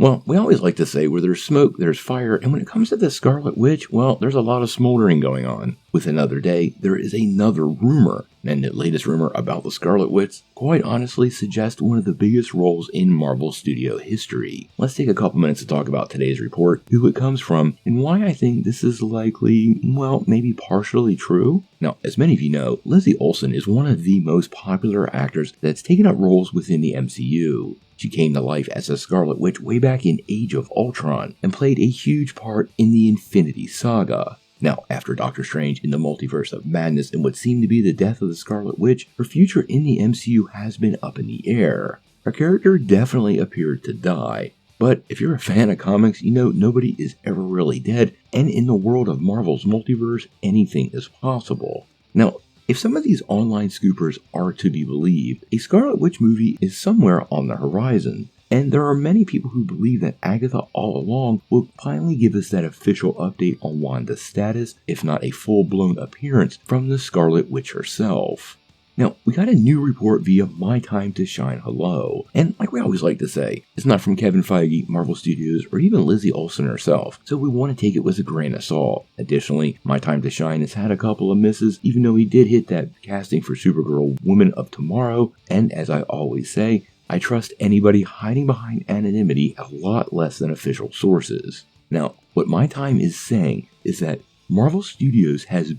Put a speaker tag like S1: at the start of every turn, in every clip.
S1: Well, we always like to say where there's smoke, there's fire, and when it comes to the Scarlet Witch, well, there's a lot of smoldering going on. With another day, there is another rumor, and the latest rumor about the Scarlet Witch quite honestly suggests one of the biggest roles in Marvel Studio history. Let's take a couple minutes to talk about today's report, who it comes from, and why I think this is likely, well, maybe partially true. Now, as many of you know, Lizzie Olsen is one of the most popular actors that's taken up roles within the MCU. She came to life as a Scarlet Witch way back in Age of Ultron and played a huge part in the Infinity Saga. Now, after Doctor Strange in the Multiverse of Madness and what seemed to be the death of the Scarlet Witch, her future in the MCU has been up in the air. Her character definitely appeared to die, but if you're a fan of comics, you know nobody is ever really dead, and in the world of Marvel's multiverse, anything is possible. Now, if some of these online scoopers are to be believed, a Scarlet Witch movie is somewhere on the horizon, and there are many people who believe that Agatha all along will finally give us that official update on Wanda's status, if not a full-blown appearance from the Scarlet Witch herself. Now, we got a new report via My Time to Shine Hello, and like we always like to say, it's not from Kevin Feige, Marvel Studios, or even Lizzie Olsen herself, so we want to take it with a grain of salt. Additionally, My Time to Shine has had a couple of misses, even though he did hit that casting for Supergirl Women of Tomorrow, and as I always say, I trust anybody hiding behind anonymity a lot less than official sources. Now, what My Time is saying is that Marvel Studios has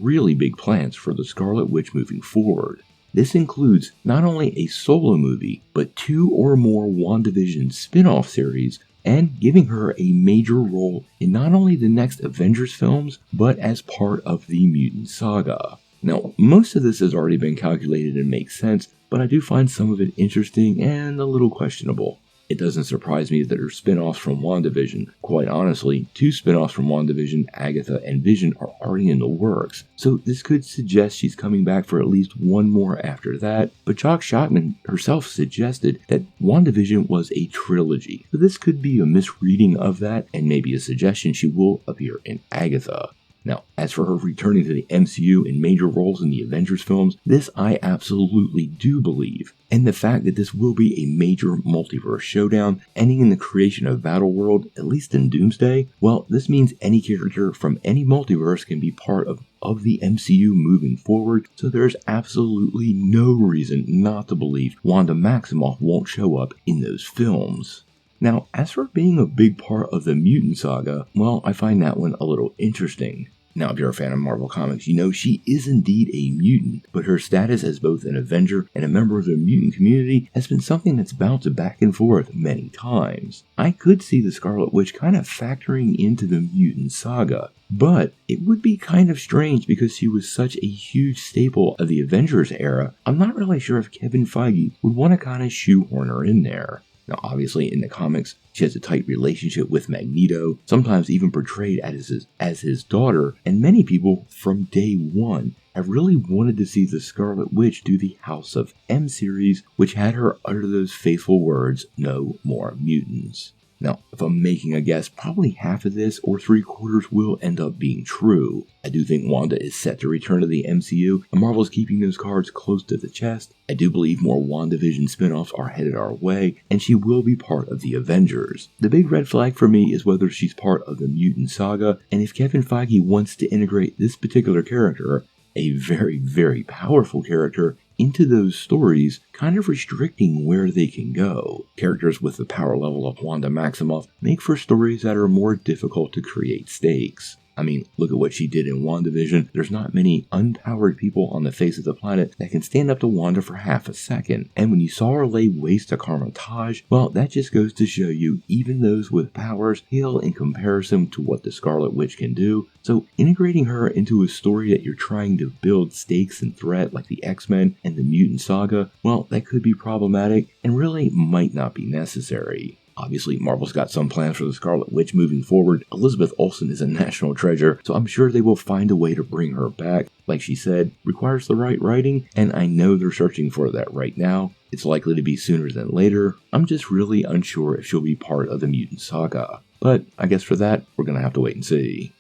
S1: really big plans for the Scarlet Witch moving forward. This includes not only a solo movie, but 2 or more WandaVision spin-off series, and giving her a major role in not only the next Avengers films, but as part of the Mutant Saga. Now, most of this has already been calculated and makes sense, but I do find some of it interesting and a little questionable. It doesn't surprise me that there are spin-offs from WandaVision. Quite honestly, 2 spin-offs from WandaVision, Agatha and Vision, are already in the works, so this could suggest she's coming back for at least one more after that, but Jock Schockman herself suggested that WandaVision was a trilogy, so this could be a misreading of that and maybe a suggestion she will appear in Agatha. Now, as for her returning to the MCU in major roles in the Avengers films, this I absolutely do believe. And the fact that this will be a major multiverse showdown, ending in the creation of Battleworld, at least in Doomsday, well, this means any character from any multiverse can be part of the MCU moving forward, so there's absolutely no reason not to believe Wanda Maximoff won't show up in those films. Now, as for being a big part of the Mutant Saga, well, I find that one a little interesting. Now, if you're a fan of Marvel Comics, you know she is indeed a mutant, but her status as both an Avenger and a member of the mutant community has been something that's bounced back and forth many times. I could see the Scarlet Witch kind of factoring into the Mutant Saga, but it would be kind of strange because she was such a huge staple of the Avengers era. I'm not really sure if Kevin Feige would want to kind of shoehorn her in there. Now, obviously, in the comics, she has a tight relationship with Magneto, sometimes even portrayed as his daughter, and many people from day one have really wanted to see the Scarlet Witch do the House of M series, which had her utter those faithful words, "No more mutants." Now, if I'm making a guess, probably half of this or 3/4 will end up being true. I do think Wanda is set to return to the MCU, and Marvel's keeping those cards close to the chest. I do believe more WandaVision spin-offs are headed our way, and she will be part of the Avengers. The big red flag for me is whether she's part of the Mutant Saga, and if Kevin Feige wants to integrate this particular character, a very, very powerful character, into those stories, kind of restricting where they can go. Characters with the power level of Wanda Maximoff make for stories that are more difficult to create stakes. I mean, look at what she did in WandaVision. There's not many unpowered people on the face of the planet that can stand up to Wanda for half a second. And when you saw her lay waste to Carmitage, well, that just goes to show you even those with powers pale in comparison to what the Scarlet Witch can do. So integrating her into a story that you're trying to build stakes and threat like the X-Men and the Mutant Saga, well, that could be problematic and really might not be necessary. Obviously, Marvel's got some plans for the Scarlet Witch moving forward. Elizabeth Olsen is a national treasure, so I'm sure they will find a way to bring her back. Like she said, requires the right writing, and I know they're searching for that right now. It's likely to be sooner than later. I'm just really unsure if she'll be part of the Mutant Saga. But I guess for that, we're gonna have to wait and see.